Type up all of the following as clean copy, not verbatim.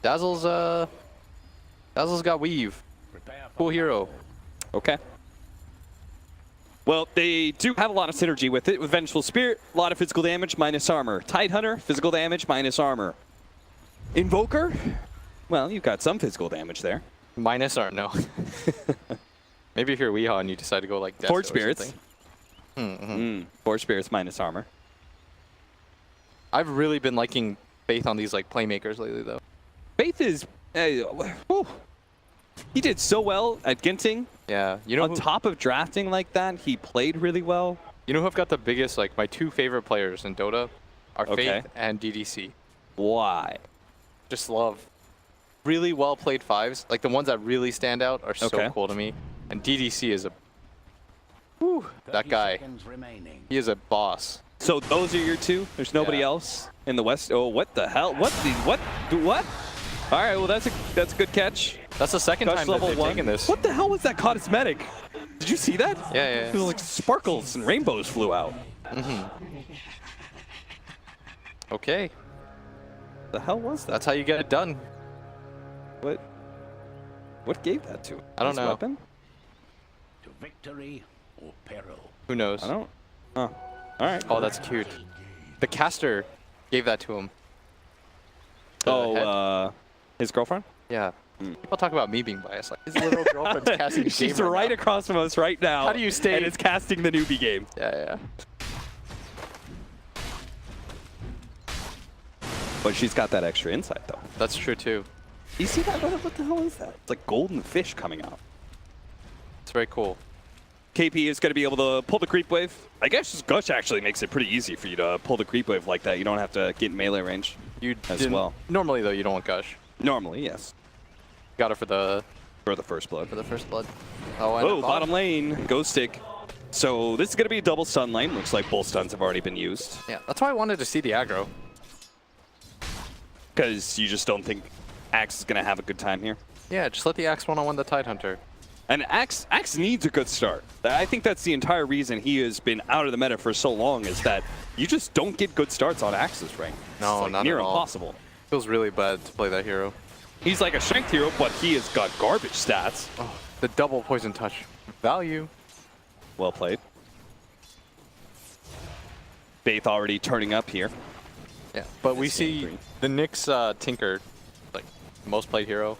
Dazzle's got weave. Cool hero. Okay. Well, they do have a lot of synergy with it. With Vengeful Spirit, a lot of physical damage minus armor. Tidehunter, physical damage minus armor. Invoker, well, you've got some physical damage there. Minus or no. Maybe if you're Weehaw and you decide to go like Death Forge Spirits. Mm-hmm. Forge Spirits minus armor. I've really been liking Faith on these like playmakers lately, though. Faith is, he did so well at Ginting. Yeah, you know, on top of drafting like that, he played really well. You know who I've got the biggest, like my two favorite players in Dota are Okay. Faith and DDC. Why? Just love really well played fives. Like the ones that really stand out are so Okay. cool to me. And DDC is a, whew, that guy. He is a boss. So those are your two? There's nobody Yeah. else in the West? Oh, what the hell? What? All right, well, that's a good catch. That's the second Gush time that level they've 1. taken this. What the hell was that cosmetic? Did you see that? Yeah, yeah. It was like sparkles and rainbows flew out. Okay, The hell was that? that's how you get it done. What gave that to him? I don't His know. Weapon? To victory or peril. Who knows? I don't. Oh, all right. Oh, that's cute. The caster gave that to him. The head. His girlfriend? Yeah. People talk about me being biased. Like his little girlfriend's casting. She's game right now. across from us right now. How do you stay? And it's casting the Newbee game. Yeah, yeah. But she's got that extra insight, though. That's true too. You see that? What the hell is that? It's like golden fish coming out. It's very cool. KP is going to be able to pull the creep wave. I guess Gush actually makes it pretty easy for you to pull the creep wave like that. You don't have to get in melee range You as didn't- well. Normally though, you don't want Gush. Normally, yes. Got it for the First blood. first blood. Oh, and Oh, bottom lane. Ghost stick. So this is going to be a double stun lane. Looks like both stuns have already been used. Yeah, that's why I wanted to see the aggro. Because you just don't think Axe is going to have a good time here. Yeah, just let the Axe one-on-one the Tidehunter. And Axe needs a good start. I think that's the entire reason he has been out of the meta for so long, is that you just don't get good starts on Axe's rank. No, it's like not near at all. impossible. Feels really bad to play that hero. He's like a strength hero, but he has got garbage stats. Oh, the double poison touch value. Well played. Faith already turning up here. Yeah, but we This game see green. the Nyx Tinker, like most played hero,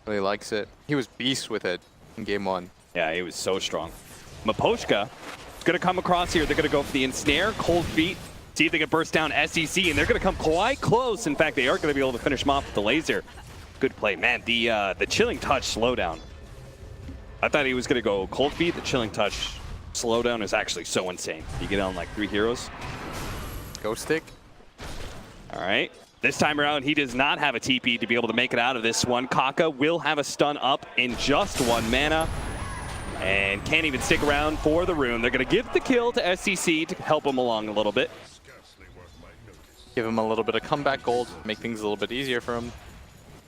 really likes it. He was beast with it in game 1. Yeah, he was so strong. Miposhka is going to come across here. They're going to go for the ensnare, cold feet, see if they can burst down SEC, and they're going to come quite close. In fact, they are going to be able to finish him off with the laser. Good play. Man, the chilling touch slowdown. I thought he was going to go cold feet. The chilling touch slowdown is actually so insane. You get on like 3 heroes. Ghost stick. All right. This time around, he does not have a TP to be able to make it out of this one. Kaka will have a stun up in just 1 mana and can't even stick around for the rune. They're going to give the kill to SCC to help him along a little bit. Give him a little bit of comeback gold, make things a little bit easier for him.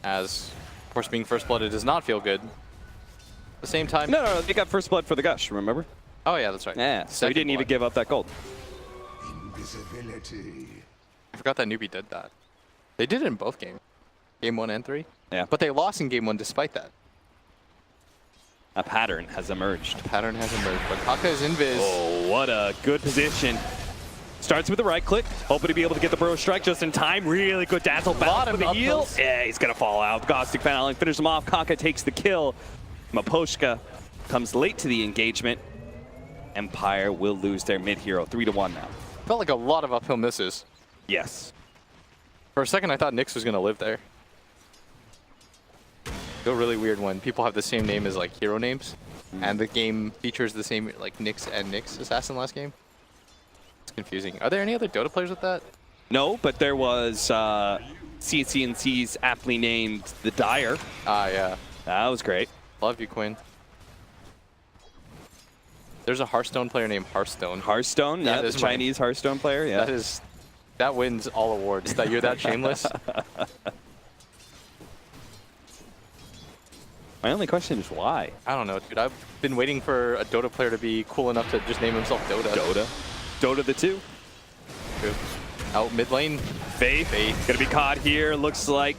As, of course, being first blooded does not feel good. At the same time... No, they got first blood for the Gush, remember? Oh yeah, that's right. Yeah, so he Second didn't even blood. give up that gold. Invisibility. I forgot that Newbee did that. They did it in both games. Game 1 and 3. Yeah. But they lost in game 1 despite that. A pattern has emerged. Pattern has emerged, but Kaka is invis. Oh, what a good position. Starts with the right click, hoping to be able to get the burrow strike just in time. Really good dazzle bounce for the heal. Yeah, he's gonna fall out. Gostic fouling, finish him off. Kaka takes the kill. Miposhka comes late to the engagement. Empire will lose their mid hero 3-1 now. Felt like a lot of uphill misses. Yes. For a second, I thought Nyx was gonna live there. Feel really weird when people have the same name as like hero names, and the game features the same like Nyx and Nyx assassin last game. It's confusing. Are there any other Dota players with that? No, but there was CNC's aptly named the Dire. Ah, yeah. That was great. Love you, Quinn. There's a Hearthstone player named Hearthstone. Hearthstone, yeah, the is my- Chinese Hearthstone player, yeah. That wins all awards. That you're that shameless. My only question is why? I don't know, dude. I've been waiting for a Dota player to be cool enough to just name himself Dota. Dota the 2. Good. Out mid lane. Faith. Gonna be caught here. Looks like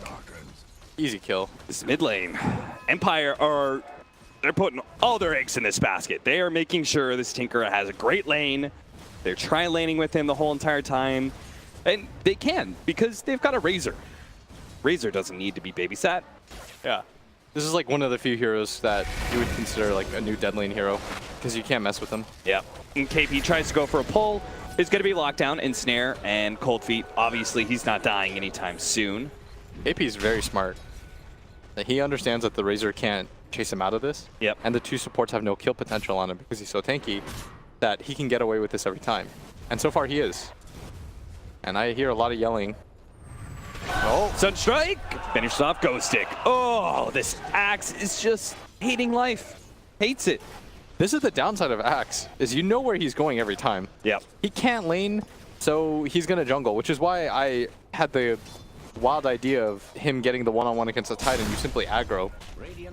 Easy kill. This mid lane, Empire they're putting all their eggs in this basket. They are making sure this Tinker has a great lane. They're tri-laning with him the whole entire time. And they can, because they've got a Razor. Razor doesn't need to be babysat. Yeah. This is like one of the few heroes that you would consider like a new dead lane hero, because you can't mess with them. Yeah. And KP tries to go for a pull. It's going to be lockdown, ensnare, and cold feet. Obviously, he's not dying anytime soon. AP is very smart. He understands that the Razor can't chase him out of this. Yep. And the two supports have no kill potential on him because he's so tanky that he can get away with this every time. And so far he is. And I hear a lot of yelling. Oh, Sunstrike! Finishes off Ghost Stick. Oh, this Axe is just hating life. Hates it. This is the downside of Axe, is you know where he's going every time. Yep. He can't lane, so he's going to jungle, which is why I had the wild idea of him getting the one-on-one against the Titan. You simply aggro.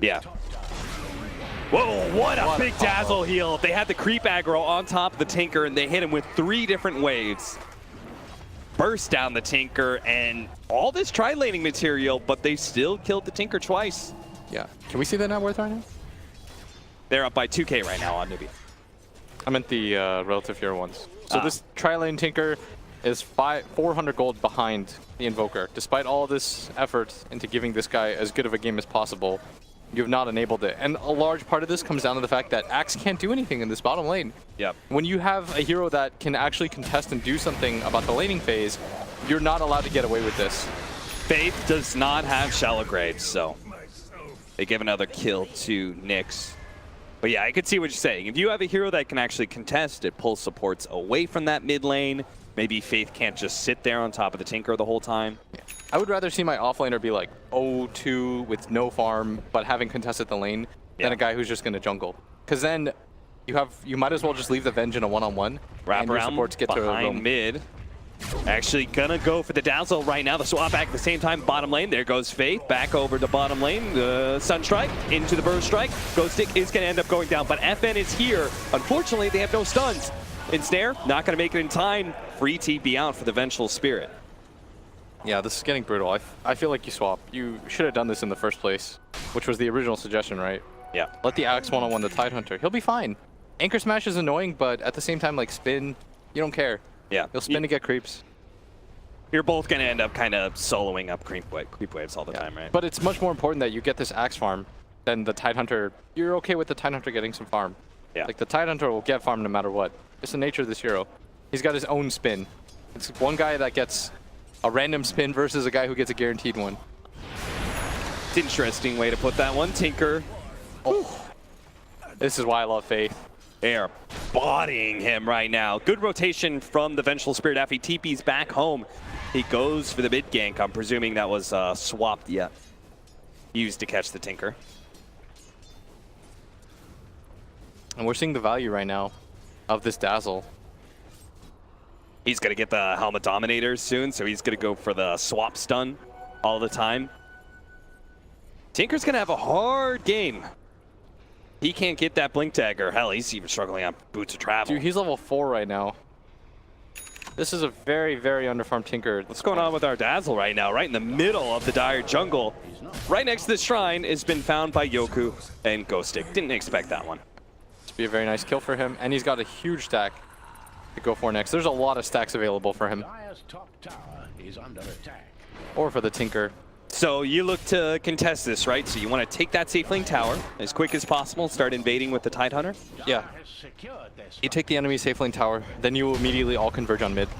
Yeah. Whoa, what a big combo. dazzle heal. They had the creep aggro on top of the Tinker, and they hit him with 3 different waves. Burst down the Tinker, and all this tri-laning material, but they still killed the Tinker twice. Yeah. Can we see that net worth right now? They're up by 2K right now on Newbee. I meant the relative hero ones. So this tri-lane Tinker is 400 gold behind the Invoker. Despite all this effort into giving this guy as good of a game as possible, you have not enabled it. And a large part of this comes down to the fact that Axe can't do anything in this bottom lane. Yep. When you have a hero that can actually contest and do something about the laning phase, you're not allowed to get away with this. Faith does not have shallow grades, so they give another kill to Nyx. But yeah, I could see what you're saying. If you have a hero that can actually contest, it pulls supports away from that mid lane. Maybe Faith can't just sit there on top of the Tinker the whole time. Yeah. I would rather see my offlaner be like 0-2 with no farm, but having contested the lane, than a guy who's just going to jungle. Because then you might as well just leave the Venge in a one-on-one, Wrap and your around supports get to behind roam. mid. Actually gonna go for the dazzle right now. The swap back at the same time, bottom lane. There goes Faith, back over to bottom lane. The Sunstrike into the Burst Strike. Ghost Stick is gonna end up going down, but FN is here. Unfortunately, they have no stuns. Ensnare, not gonna make it in time. Free TP out for the Vengeful Spirit. Yeah, this is getting brutal. I feel like you swap. You should have done this in the first place, which was the original suggestion, right? Yeah. Let the Axe one-on-one the Tidehunter. He'll be fine. Anchor Smash is annoying, but at the same time, like spin, you don't care. Yeah. He'll spin to get creeps. You're both gonna end up kind of soloing up creep waves all the time, right? But it's much more important that you get this Axe farm than the Tidehunter. You're okay with the Tidehunter getting some farm. Yeah. Like the Tidehunter will get farm no matter what. It's the nature of this hero. He's got his own spin. It's one guy that gets a random spin versus a guy who gets a guaranteed one. It's an interesting way to put that one. Tinker. Oh. This is why I love Faith. They are bodying him right now. Good rotation from the Vengeful Spirit after he TP's back home. He goes for the mid gank. I'm presuming that was swapped, used to catch the Tinker. And we're seeing the value right now of this Dazzle. He's going to get the Helmet Dominator soon, so he's going to go for the swap stun all the time. Tinker's going to have a hard game. He can't get that Blink Dagger. Hell, he's even struggling on Boots of Travel. Dude, he's level 4 right now. This is a very, very underfarmed Tinker. What's going on with our Dazzle right now? Right in the middle of the dire jungle. Right next to the shrine has been found by Yoku and Ghost Stick. Didn't expect that one. This would be a very nice kill for him. And he's got a huge stack to go for next. There's a lot of stacks available for him. Dire's top tower is under attack. Or for the Tinker. So you look to contest this, right? So you want to take that safe lane tower as quick as possible, start invading with the Tidehunter? Yeah. Has secured this. You take the enemy safe lane tower, then you will immediately all converge on mid.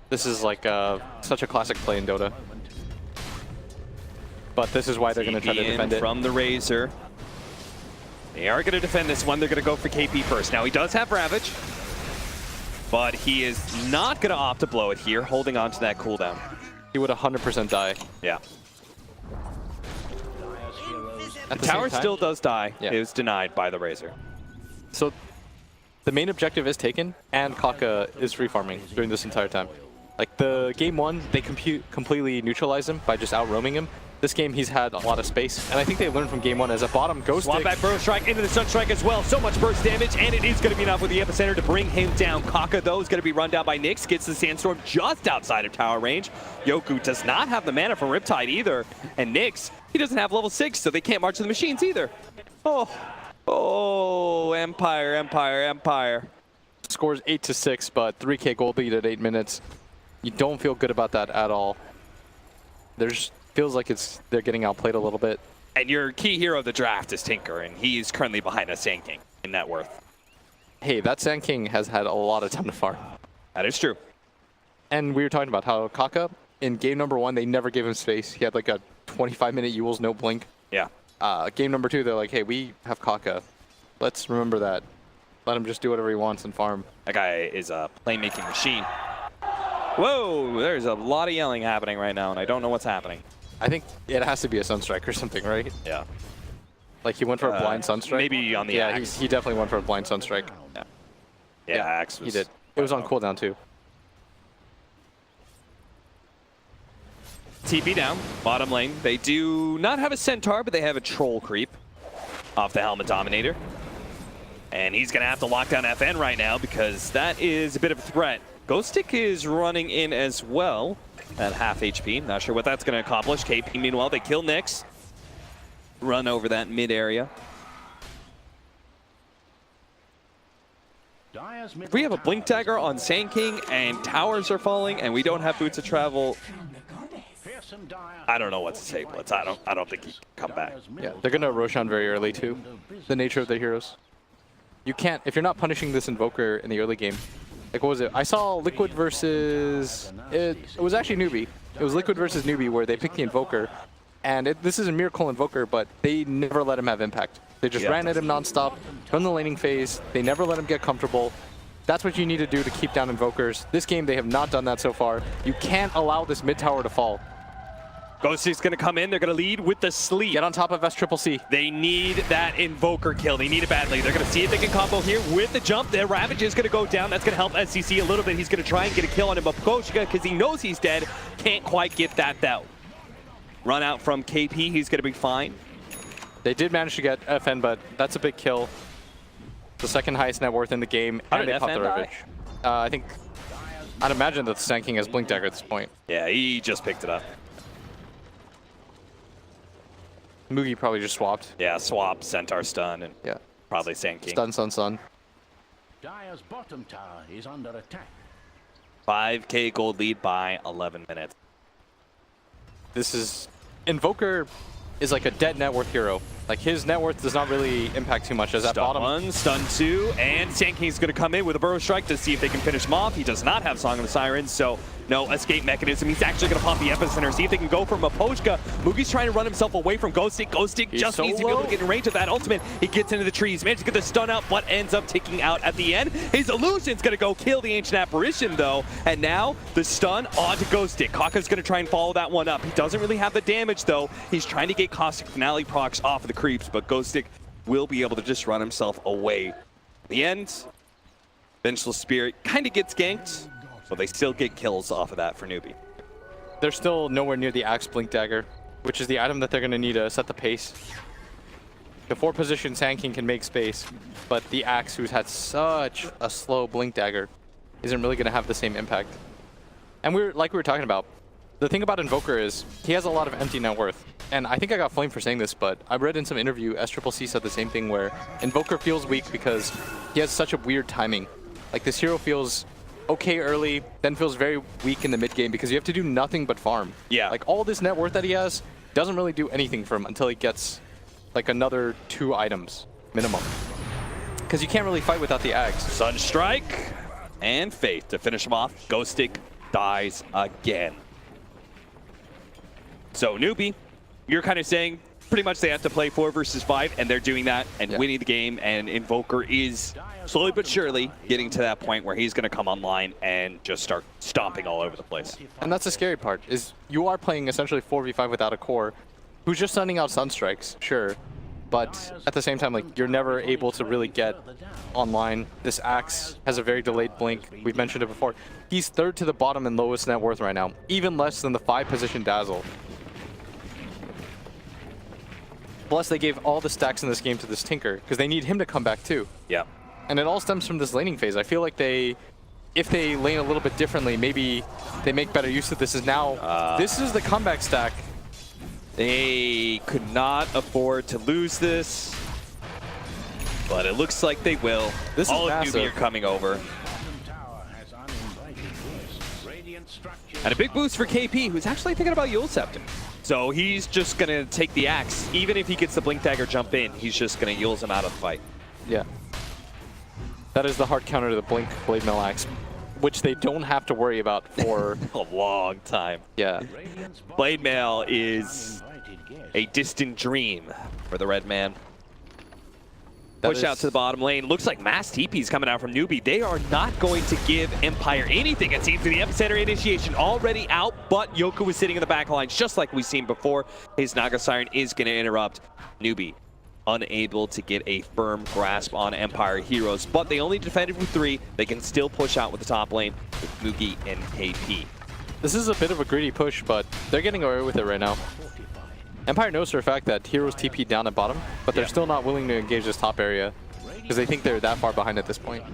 This is like such a classic play in Dota. But this is why they're going to try to defend it. From the Razor. They are going to defend this one. They're going to go for KP first. Now he does have Ravage, but he is not going to opt to blow it here, holding on to that cooldown. He would 100% die. Yeah. At The same tower time- still does die. Yeah. It was denied by the Razor. So the main objective is taken, and Kaka is free farming during this entire time. Like the game 1, they completely neutralize him by just out roaming him. this game he's had a lot of space, and I think they learned from game one as a bottom ghost Swap back Burrow Strike into the Sun Strike as well. So much burst damage, and it is going to be enough with the Epicenter to bring him down. Kaka, though, is going to be run down by Nyx. Gets the Sandstorm just outside of tower range. Yoku does not have the mana from Riptide either. And Nyx, he doesn't have level 6, so they can't march to the machines either. Oh, Empire, Empire, Empire. Scores 8-6, but 3K gold lead at 8 minutes. You don't feel good about that at all. There's feels like they're getting outplayed a little bit. And your key hero of the draft is Tinker, and he's currently behind a Sand King in net worth. Hey, that Sand King has had a lot of time to farm. That is true. And we were talking about how Kaka, in game number 1, they never gave him space. He had like a 25-minute Yules, no blink. Yeah. Game number 2, they're like, hey, we have Kaka. Let's remember that. Let him just do whatever he wants and farm. That guy is a playmaking machine. Whoa, there's a lot of yelling happening right now, and I don't know what's happening. I think it has to be a Sunstrike or something, right? Yeah. Like he went for a blind Sunstrike? Maybe on the axe. He definitely went for a blind Sunstrike. Yeah, axe was... He did. It was on cooldown too. TP down, bottom lane. They do not have a Centaur, but they have a Troll creep off the Helmet Dominator. And he's going to have to lock down FN right now because that is a bit of a threat. Ghostic is running in as well at half HP. Not sure what that's going to accomplish. KP, meanwhile, they kill Nyx. Run over that mid area. If we have a Blink Dagger on Sand King and towers are falling and we don't have Boots of Travel, I don't know what to say, Blitz. I don't think he can come back. Yeah, they're going to Roshan very early too. The nature of the heroes. You can't, if you're not punishing this Invoker in the early game. Like, what was it? I saw Liquid versus... It was actually Newbee. It was Liquid versus Newbee where they picked the Invoker. And this is a Miracle Invoker, but they never let him have impact. They just ran at him nonstop from the laning phase. They never let him get comfortable. That's what you need to do to keep down Invokers. This game, they have not done that so far. You can't allow this mid tower to fall. Ghostic's going to come in. They're going to lead with the sleep. Get on top of SCCC. They need that Invoker kill. They need it badly. They're going to see if they can combo here with the jump. Their Ravage is going to go down. That's going to help SCC a little bit. He's going to try and get a kill on him. But Poshka, because he knows he's dead, can't quite get that though. Run out from KP. He's going to be fine. They did manage to get FN, but that's a big kill. The second highest net worth in the game. How and did they popped FN the Ravage. I think... I'd imagine that the Sand King has Blink Dagger at this point. Yeah, he just picked it up. Mugi probably just swapped. Yeah, swap, Centaur stun, and probably Sand King. Stun, stun, stun. Dire's bottom tower is under attack. 5K gold lead by 11 minutes. This is... Invoker is like a dead net worth hero. Like, his net worth does not really impact too much as at bottom. Stun 1, stun 2, and Sand King's going to come in with a Burrow Strike to see if they can finish him off. He does not have Song of the Sirens, so no escape mechanism. He's actually going to pop the Epicenter, see if they can go for Maposhka. Mugi's trying to run himself away from Ghostic. Ghostic just needs to be able to get in range of that ultimate. He gets into the trees, manages to get the stun out, but ends up ticking out at the end. His illusion's going to go kill the Ancient Apparition, though, and now the stun onto Ghostic. Kaka's going to try and follow that one up. He doesn't really have the damage, though. He's trying to get Caustic Finale procs off of the creeps, but Ghostic will be able to just run himself away. In the end, Vengeful Spirit kind of gets ganked, but they still get kills off of that for Newbee. They're still nowhere near the Axe Blink Dagger, which is the item that they're going to need to set the pace. The 4-position Sand King can make space, but the Axe, who's had such a slow Blink Dagger, isn't really going to have the same impact. And like we were talking about, the thing about Invoker is he has a lot of empty net worth. And I think I got flamed for saying this, but I read in some interview, SCCC said the same thing, where Invoker feels weak because he has such a weird timing. Like, this hero feels okay early, then feels very weak in the mid game because you have to do nothing but farm. Yeah. Like, all this net worth that he has doesn't really do anything for him until he gets like another 2 items minimum. Because you can't really fight without the Axe. Sunstrike and Faith to finish him off. Ghostic dies again. So Newbee, you're kind of saying pretty much they have to play 4 versus 5, and they're doing that and winning the game, and Invoker is slowly but surely getting to that point where he's going to come online and just start stomping all over the place. And that's the scary part, is you are playing essentially 4v5 without a core, who's just sending out Sunstrikes, sure, but at the same time, like, you're never able to really get online. This Axe has a very delayed blink. We've mentioned it before. He's 3rd to the bottom and lowest net worth right now, even less than the 5-position Dazzle. Plus, they gave all the stacks in this game to this Tinker, because they need him to come back too. Yeah. And it all stems from this laning phase. I feel like if they lane a little bit differently, maybe they make better use of this. This is the comeback stack. They could not afford to lose this, but it looks like they will. This is all of massive. Newbee are coming over. Bottom tower has uninvited guests. Radiant structures. And a big boost for KP, who's actually thinking about Yule Scepter. So he's just going to take the axe. Even if he gets the Blink Dagger jump in, he's just going to Yule's him out of the fight. Yeah. That is the hard counter to the Blink Blade Mail Axe, which they don't have to worry about for A long time. yeah. Radiant's bottom Blade Mail tower is uninvited guests. a distant dream for the red man. That Push out is- to the bottom lane. Looks like mass TP's coming out from Newbee. They are not going to give Empire anything, it seems, to the epicenter initiation already out, but Yoku is sitting in the back lines just like we've seen before. His Naga Siren is going to interrupt Newbee. Unable to get a firm grasp on Empire heroes, but they only defended with 3. They can still push out with the top lane with Mugi and KP. This is a bit of a greedy push, but they're getting away with it right now. Empire knows for a fact that heroes TP down at bottom, but they're still not willing to engage this top area because they think they're that far behind at this point.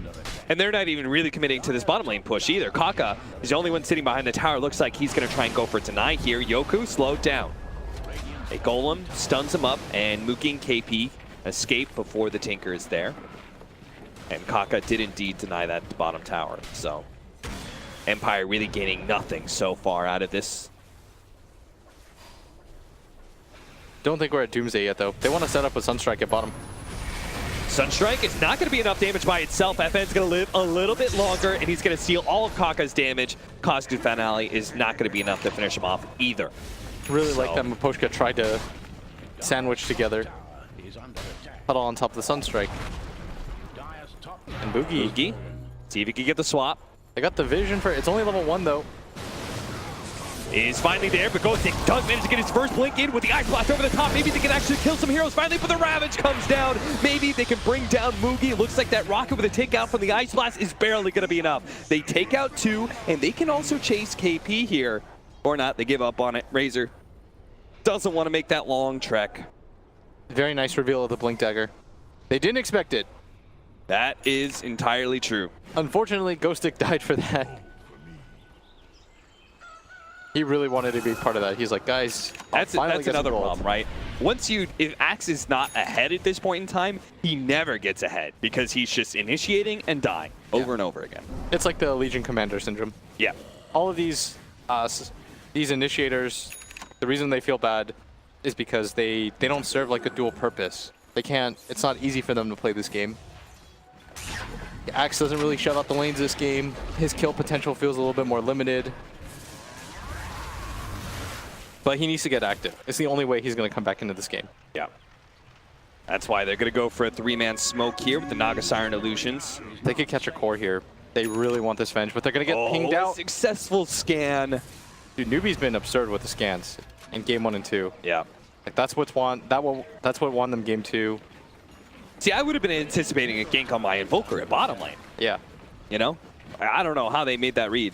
And they're not even really committing to this bottom lane push either. Kaka is the only one sitting behind the tower. Looks like he's going to try and go for it tonight here. Yoku slowed down. A golem stuns him up, and Mugi and KP escape before the Tinker is there. And Kaka did indeed deny that bottom tower. So Empire really gaining nothing so far out of this. Don't think we're at Doomsday yet, though. They want to set up with Sunstrike at bottom. Sunstrike is not going to be enough damage by itself. FN's going to live a little bit longer, and he's going to steal all of Kaka's damage. Cosdu Finale is not going to be enough to finish him off either. Really like that Maposhka tried to sandwich together, Is under attack. huddle on top of the Sunstrike. Dire's top And Boogie, Mugi, see if he can get the swap. they got the vision for it. It's only level 1, though. Is finally there, but Ghostik does manage to get his first blink in with the Ice Blast over the top. Maybe they can actually kill some heroes finally, but the Ravage comes down. Maybe they can bring down Mugi. It looks like that rocket with a takeout from the Ice Blast is barely going to be enough. They take out 2, and they can also chase KP here. Or not, they give up on it. Razor doesn't want to make that long trek. Very nice reveal of the Blink Dagger. They didn't expect it. That is entirely true. Unfortunately, Ghostik died for that. He really wanted to be part of that. He's like, guys, That's finally get some another gold. problem, right? If Axe is not ahead at this point in time, he never gets ahead because he's just initiating and dying over and over again. It's like the Legion Commander syndrome. Yeah. All of these initiators, the reason they feel bad is because they don't serve like a dual purpose. They can't, it's not easy for them to play this game. Axe doesn't really shut out the lanes this game. His kill potential feels a little bit more limited. But he needs to get active. It's the only way he's going to come back into this game. Yeah. That's why they're going to go for a 3-man smoke here with the Naga Siren Illusions. They could catch a core here. They really want this Venge, but they're going to get pinged out. Successful scan. Dude, Newbee's been absurd with the scans in game 1 and 2. Yeah. Like that's what won them game 2. See, I would have been anticipating a gank on my Invoker at bottom lane. Yeah. You know? I don't know how they made that read.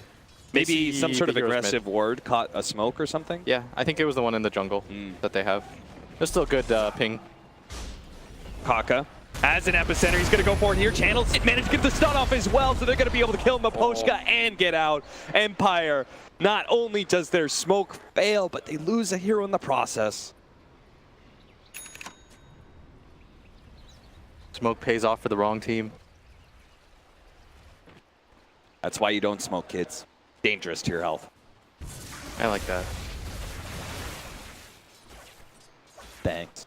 Maybe see some sort the of heroes aggressive ward caught a smoke or something? Yeah, I think it was the one in the jungle that they have. It's still good ping. Kaka as an epicenter, he's going to go for it here. Channels managed to get the stun off as well, so they're going to be able to kill Maposhka and get out. Empire, not only does their smoke fail, but they lose a hero in the process. Smoke pays off for the wrong team. That's why you don't smoke, kids. Dangerous to your health. I like that. Thanks.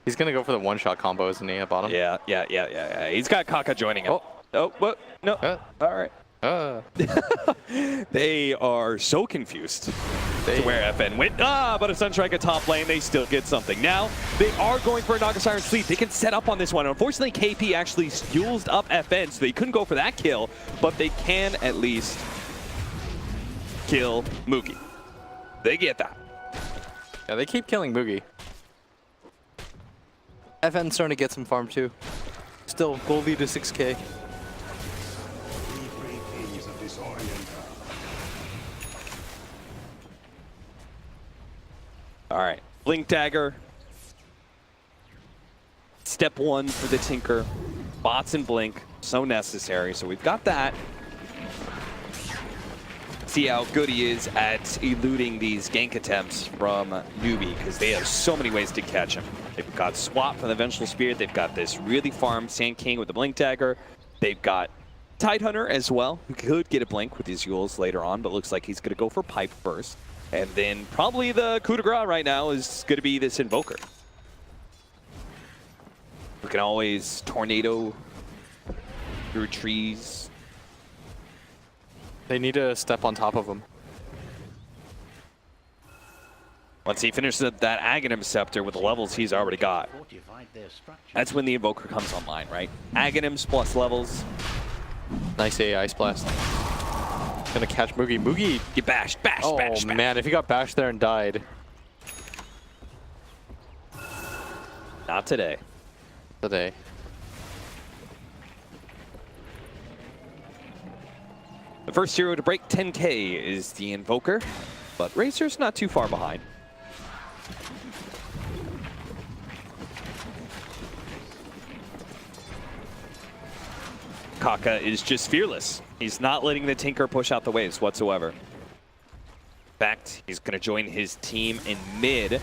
He's going to go for the one-shot combo, isn't he, at bottom? Yeah. He's got Kaka joining him. Oh, what? No. All right. They are so confused to where FN went. But a Sunstrike at top lane, they still get something. Now, they are going for a Naga Siren Sleep. They can set up on this one. Unfortunately, KP actually used up FN, so they couldn't go for that kill, but they can at least kill Mugi. They get that. Yeah, they keep killing Mugi. FN's starting to get some farm, too. Still, gold lead to 6K. All right, Blink Dagger step one for the Tinker. Bots and Blink, so necessary. So we've got that. See how good he is at eluding these gank attempts from Newbee, because they have so many ways to catch him. They've got Swap from the Vengeful Spirit. They've got this really farmed Sand King with the Blink Dagger. They've got Tidehunter as well, who could get a Blink with his Yules later on, but looks like he's going to go for Pipe first. And then probably the coup de grace right now is going to be this Invoker. We can always tornado through trees. They need to step on top of him. Once he finishes that Aghanim Scepter with the levels he's already got, that's when the Invoker comes online, right? Aghanims plus levels. Nice AI Splash. Gonna catch Moogie. Moogie Get bashed, bashed, oh, bashed, bashed. man, if he got bashed there and died. Not today. Today. The first hero to break 10K is the Invoker, but Razor's not too far behind. Kaka is just fearless. He's not letting the Tinker push out the waves whatsoever. In fact, he's going to join his team in mid.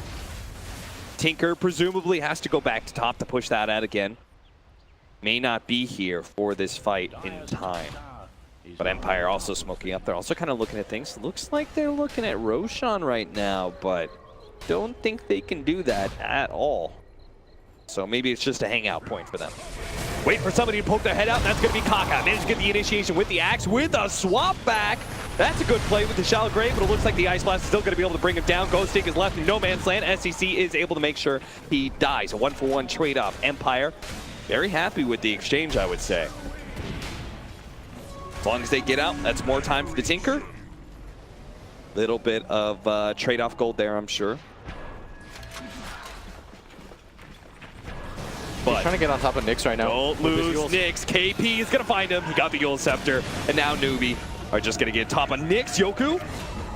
Tinker presumably has to go back to top to push that out again. May not be here for this fight in time. But Empire also smoking up. They're also kind of looking at things. Looks like they're looking at Roshan right now, but don't think they can do that at all. So maybe it's just a hangout point for them. Wait for somebody to poke their head out, and that's going to be Kaka. Managed to get the initiation with the axe, with a swap back. That's a good play with the Shallow Grave, but it looks like the Ice Blast is still going to be able to bring him down. Ghost Stick is left in no man's land. SEC is able to make sure he dies. A 1-for-1 trade-off. Empire, very happy with the exchange, I would say. As long as they get out, that's more time for the Tinker. Little bit of trade-off gold there, I'm sure. He's trying to get on top of Nyx right now. Don't lose Nyx. KP is going to find him. He got the Yule Scepter. And now Newbee are just going to get on top of Nyx. Yoku.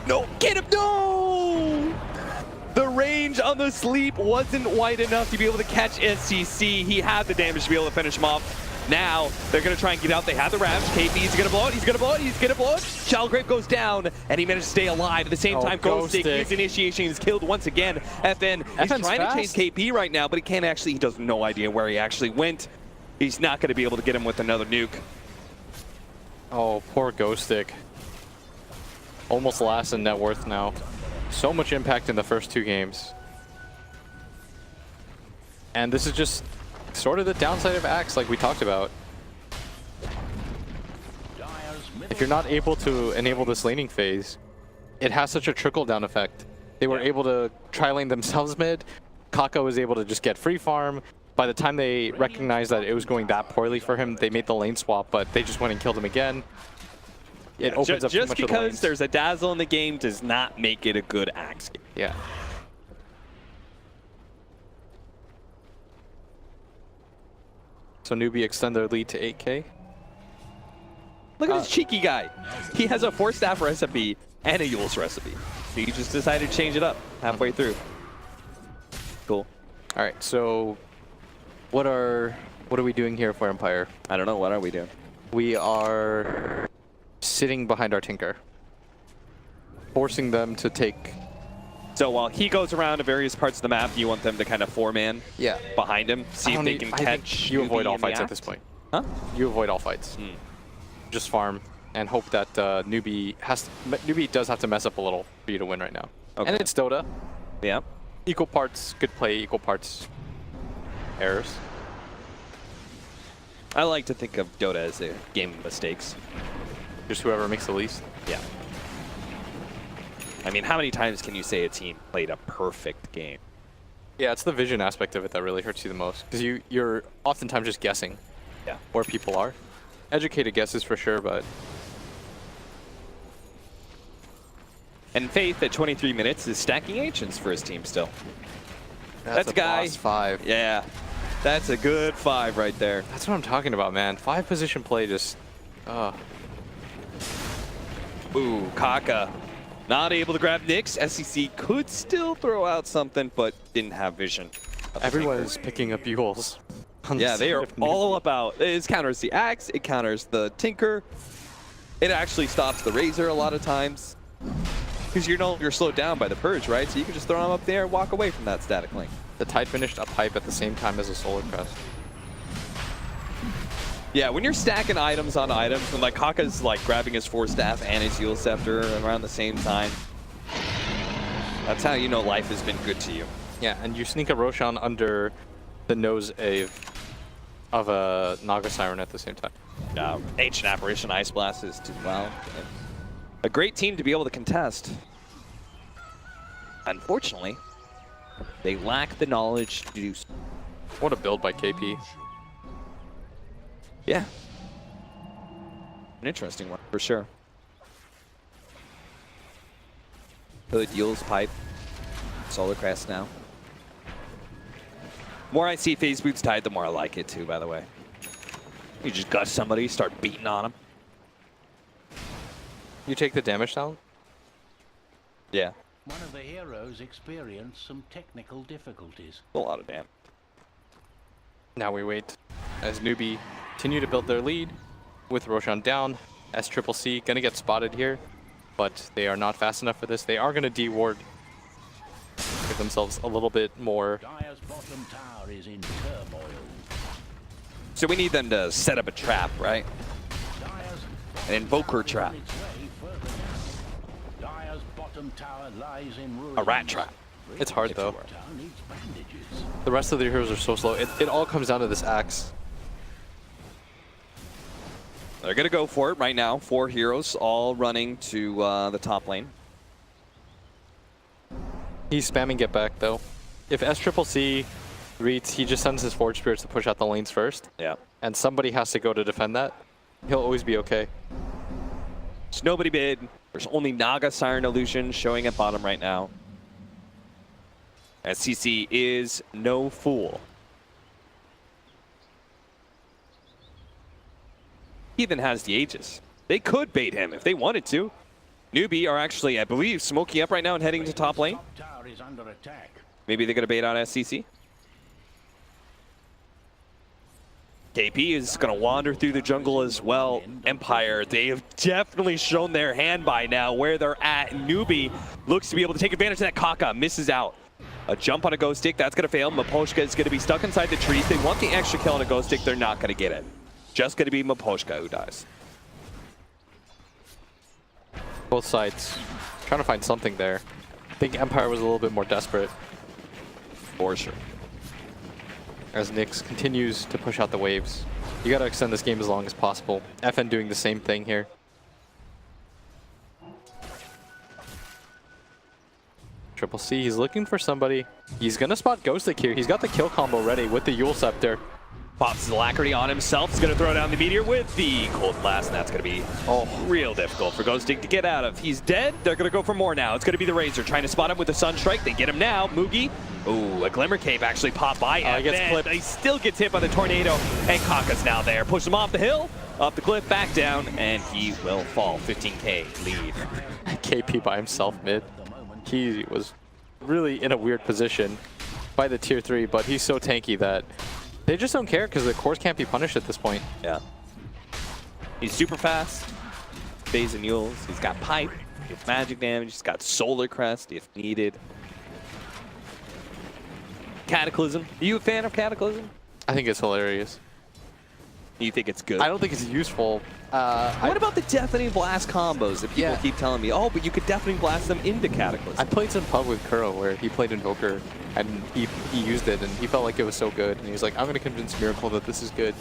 No, get him. No! The range on the sleep wasn't wide enough to be able to catch SCC. He had the damage to be able to finish him off. Now they're going to try and get out. They have the Ravage. KP is going to blow it. He's going to blow it. He's going to blow it. Shallow Grave goes down, and he managed to stay alive. At the same time, Ghost Stick, his initiation is killed once again. FN is trying to chase KP right now, but he can't actually. He has no idea where he actually went. He's not going to be able to get him with another nuke. Oh, poor Ghost Stick. Almost last in net worth now. So much impact in the first two games. And this is just sort of the downside of Axe, like we talked about. If you're not able to enable this laning phase, it has such a trickle-down effect. They were able to tri-lane themselves mid. Kaka was able to just get free farm. By the time they recognized that it was going that poorly for him, they made the lane swap, but they just went and killed him again. It opens up too much of the lanes. Just because there's a Dazzle in the game does not make it a good Axe game. Yeah. So Newbee extend their lead to 8K. Look at this cheeky guy. He has a 4-staff recipe and a Yule's recipe. He just decided to change it up halfway through. Cool. All right, so what are we doing here for Empire? I don't know. What are we doing? We are sitting behind our Tinker, forcing them to take. So while he goes around to various parts of the map, you want them to kind of 4-man behind him, see if they can catch. You avoid all fights at this point. Huh? You avoid all fights. Just farm and hope that Newbee does have to mess up a little for you to win right now. Okay. And it's Dota. Yeah. Equal parts good play, equal parts errors. I like to think of Dota as a game of mistakes. Just whoever makes the least. Yeah. I mean, how many times can you say a team played a perfect game? Yeah, it's the vision aspect of it that really hurts you the most. Because you're oftentimes just guessing where people are. Educated guesses for sure, but... And Faith at 23 minutes is stacking Ancients for his team still. That's a guy. boss 5. Yeah, that's a good 5 right there. That's what I'm talking about, man. 5 position play just... Ooh, Kaka. Not able to grab Nyx. SEC could still throw out something, but didn't have vision. Everyone is picking up Yules. Yeah, they are all about. It counters the Axe, it counters the Tinker. It actually stops the Razor a lot of times. Because you're slowed down by the Purge, right? So you can just throw them up there and walk away from that static link. The Tide finished a pipe at the same time as a Solar Crest. Yeah, when you're stacking items on items, when like Kaka's like grabbing his Force Staff and his Yule Scepter around the same time, that's how you know life has been good to you. Yeah, and you sneak a Roshan under the nose of a Naga Siren at the same time. Ancient Apparition Ice Blast is too well. A great team to be able to contest. Unfortunately, they lack the knowledge to do so. What a build by KP. Yeah. An interesting one, for sure. Hood, Yule's Pipe, Solar Crest now. The more I see Phase Boots Tide, the more I like it too, by the way. You just gut somebody, start beating on them. You take the damage down? Yeah. One of the heroes experienced some technical difficulties. A lot of damage. Now we wait as Newbee continue to build their lead with Roshan down. SCCC gonna get spotted here, but they are not fast enough for this. They are gonna de-ward, give themselves a little bit more. Dire's bottom tower is in turmoil. So we need them to set up a trap, right? Dire's An invoker trap. on its way further down. Dire's bottom tower lies in ruins. A rat trap. It's hard though. Tower needs bandages. The rest of the heroes are so slow. It all comes down to this Axe. They're going to go for it right now. 4 heroes all running to the top lane. He's spamming get back though. If SCCC reads, he just sends his Forge Spirits to push out the lanes first. Yeah. And somebody has to go to defend that. He'll always be okay. There's nobody bid. There's only Naga Siren Illusion showing at bottom right now. And CC is no fool. He even has the Aegis. They could bait him if they wanted to. Newbee are actually, I believe, smoking up right now and heading to top lane. Top tower is under attack. Maybe they're going to bait out SCC. KP is going to wander through the jungle as well. Empire, they have definitely shown their hand by now where they're at. Newbee looks to be able to take advantage of that. Kaka misses out. A jump on a Ghost Stick, that's going to fail. Miposhka is going to be stuck inside the trees. They want the extra kill on a Ghost Stick, they're not going to get it. Just going to be Miposhka who dies. Both sides trying to find something there. I think Empire was a little bit more desperate. For sure. As Nyx continues to push out the waves. You gotta extend this game as long as possible. FN doing the same thing here. CCC, he's looking for somebody. He's gonna spot Ghostic here. He's got the kill combo ready with the Yule Scepter. Pops his Alacrity on himself. He's going to throw down the Meteor with the Cold Blast, and that's going to be real difficult for Ghostic to get out of. He's dead. They're going to go for more now. It's going to be the Razor trying to spot him with the Sunstrike. They get him now. Mugi. Ooh, a Glimmer Cape actually popped by. He gets clipped. He still gets hit by the Tornado, and Kaka's now there. Push him off the hill, off the cliff, back down, and he will fall. 15k lead. KP by himself mid. He was really in a weird position by the tier 3, but he's so tanky that they just don't care because the cores can't be punished at this point. Yeah. He's super fast. Phase and Yules. He's got Pipe. He gets magic damage. He's got Solar Crest if needed. Cataclysm. Are you a fan of Cataclysm? I think it's hilarious. You think it's good? I don't think it's useful. What about the Deafening Blast combos that people keep telling me? Oh, but you could Deafening Blast them into Cataclysm. I played some pub with Kuro where he played Invoker and he used it and he felt like it was so good. And he was like, I'm going to convince Miracle that this is good.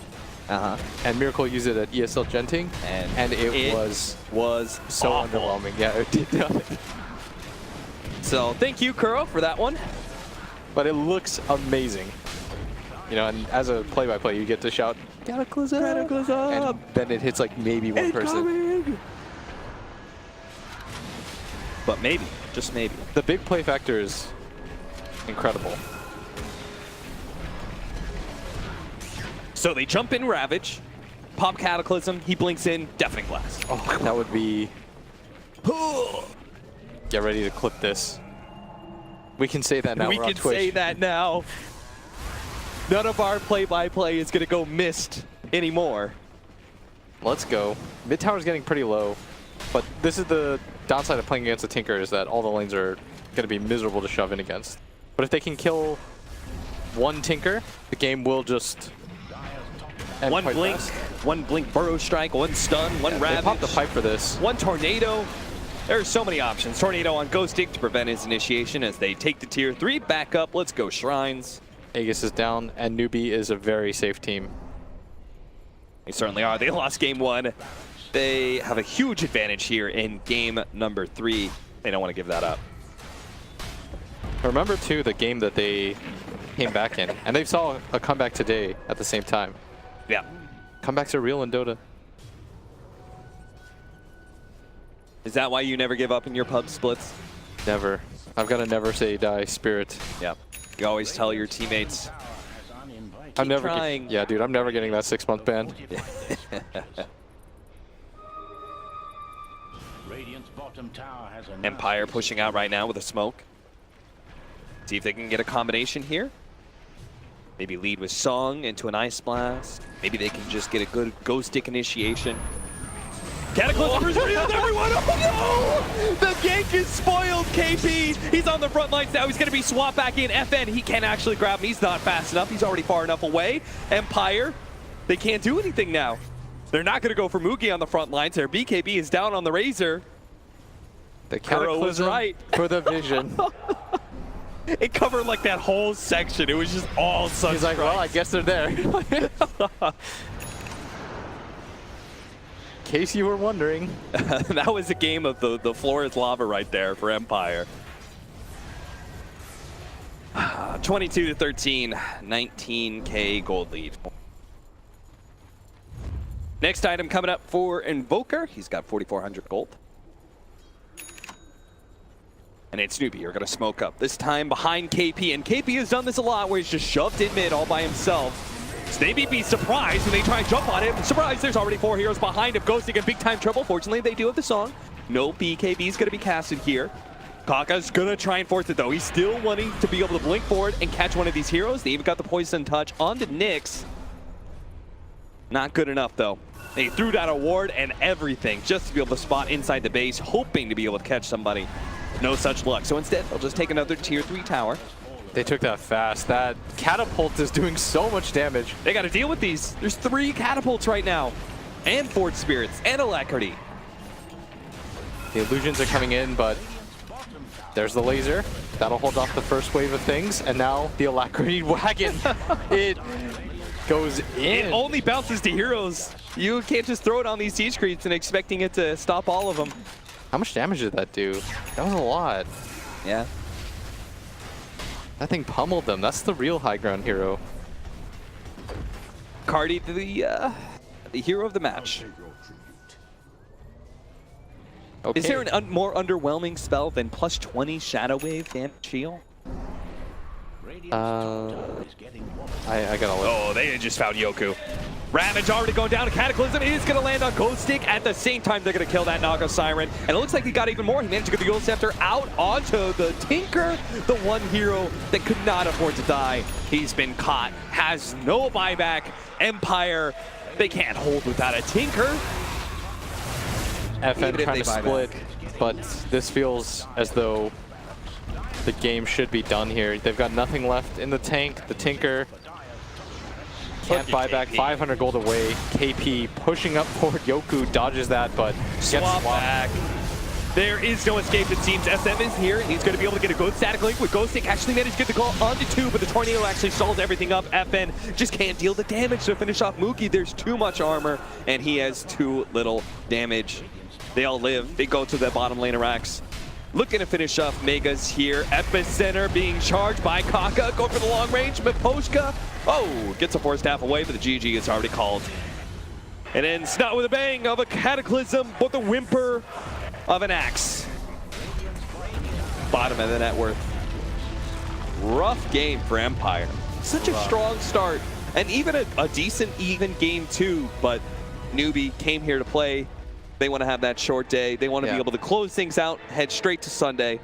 And Miracle used it at ESL Genting and it was so awful. underwhelming. Yeah, it did nothing. So thank you, Kuro, for that one. But it looks amazing. You know, and as a play-by-play, you get to shout, Cataclysm! Cataclysm! And then it hits like maybe one person. But maybe, just maybe. The big play factor is incredible. So they jump in Ravage, pop Cataclysm, he blinks in, Deafening Blast. Oh, that would be... Get ready to clip this. We can say that now. We We're on can Twitch. say that now. None of our play-by-play is going to go missed anymore. Let's go. Mid tower's getting pretty low, but this is the downside of playing against the Tinker, is that all the lanes are going to be miserable to shove in against. But if they can kill one Tinker, the game will just end One quite blink, fast. one blink burrow strike, one stun, one They ravage. popped the pipe for this. One tornado. There are so many options. Tornado on Ghostic to prevent his initiation as they take the tier 3 back up. Let's go Shrines. Aegis is down, and Newbee is a very safe team. They certainly are. They lost game 1. They have a huge advantage here in game number 3. They don't want to give that up. Remember, too, the game that they came back in, and they saw a comeback today at the same time. Yeah. Comebacks are real in Dota. Is that why you never give up in your pub splits? Never. I've got a never say die spirit. Yeah. You always tell your teammates, I'm never trying. Yeah, dude, I'm never getting that 6-month ban. Radiant's bottom tower has a Empire pushing out right now with a smoke. See if they can get a combination here. Maybe lead with Song into an Ice Blast. Maybe they can just get a good Ghost Stick initiation. Cataclysm is real, everyone! Oh no! The gank is spoiled, KP! He's on the front lines now. He's going to be swapped back in. FN, he can't actually grab him. He's not fast enough. He's already far enough away. Empire, they can't do anything now. They're not going to go for Mugi on the front lines. Their BKB is down on the Razor. The Kuro was Cataclysm right. for the vision. It covered like that whole section. It was just all such He's like, well, I guess they're there. In case you were wondering. That was a game of the floor is lava right there for Empire. 22-13, 19K gold lead. Next item coming up for Invoker. He's got 4,400 gold. And it's Newbee, you're going to smoke up. This time behind KP, and KP has done this a lot where he's just shoved in mid all by himself. So they may be surprised when they try and jump on him. Surprise, there's already 4 heroes behind him. Ghosting in big time trouble. Fortunately, they do have the song. No BKB is going to be casted here. Kaka's going to try and force it though. He's still wanting to be able to blink forward and catch one of these heroes. They even got the poison touch on the Nyx. Not good enough though. They threw down a ward and everything just to be able to spot inside the base, hoping to be able to catch somebody. No such luck. So instead, they'll just take another tier 3 tower. They took that fast. That catapult is doing so much damage. They got to deal with these. There's 3 catapults right now. And Forge Spirits and Alacrity. The illusions are coming in, but there's the laser. That'll hold off the first wave of things. And now the Alacrity wagon. It goes in. It only bounces to heroes. You can't just throw it on these siege creeps and expecting it to stop all of them. How much damage did that do? That was a lot. Yeah. That thing pummeled them. That's the real high ground hero. Cardi, the hero of the match. Okay. Is there an more underwhelming spell than plus 20 Shadow Wave damage shield? I gotta look. Oh, they just found Yoku. Ravage already going down. Cataclysm is going to land on Ghost Stick. At the same time, they're going to kill that Naga Siren. And it looks like he got even more. He managed to get the Gold Scepter out onto the Tinker, the one hero that could not afford to die. He's been caught, has no buyback. Empire, they can't hold without a Tinker. FN trying to split, but this feels as though the game should be done here. They've got nothing left in the tank. The Tinker can't buy back. 500 gold away. KP pushing up forward. Yoku dodges that, but gets Swap swapped. back. There is no escape, it seems. SM is here. He's going to be able to get a good static link with Ghost Stick. Actually managed to get the call onto 2, but the Tornado actually stalls everything up. FN just can't deal the damage to finish off Mookie. There's too much armor, and he has too little damage. They all live. They go to the bottom lane of Rax. Looking to finish off Megas here. Epicenter being charged by Kaka. Go for the long range. Miposhka. Oh, gets a force staff away, but the GG is already called. And ends not with a bang of a Cataclysm, but the whimper of an axe. Bottom of the net worth. Rough game for Empire. Such a strong start. And even a decent even game too, but Newbee came here to play. They want to have that short day. They want to be able to close things out, head straight to Sunday.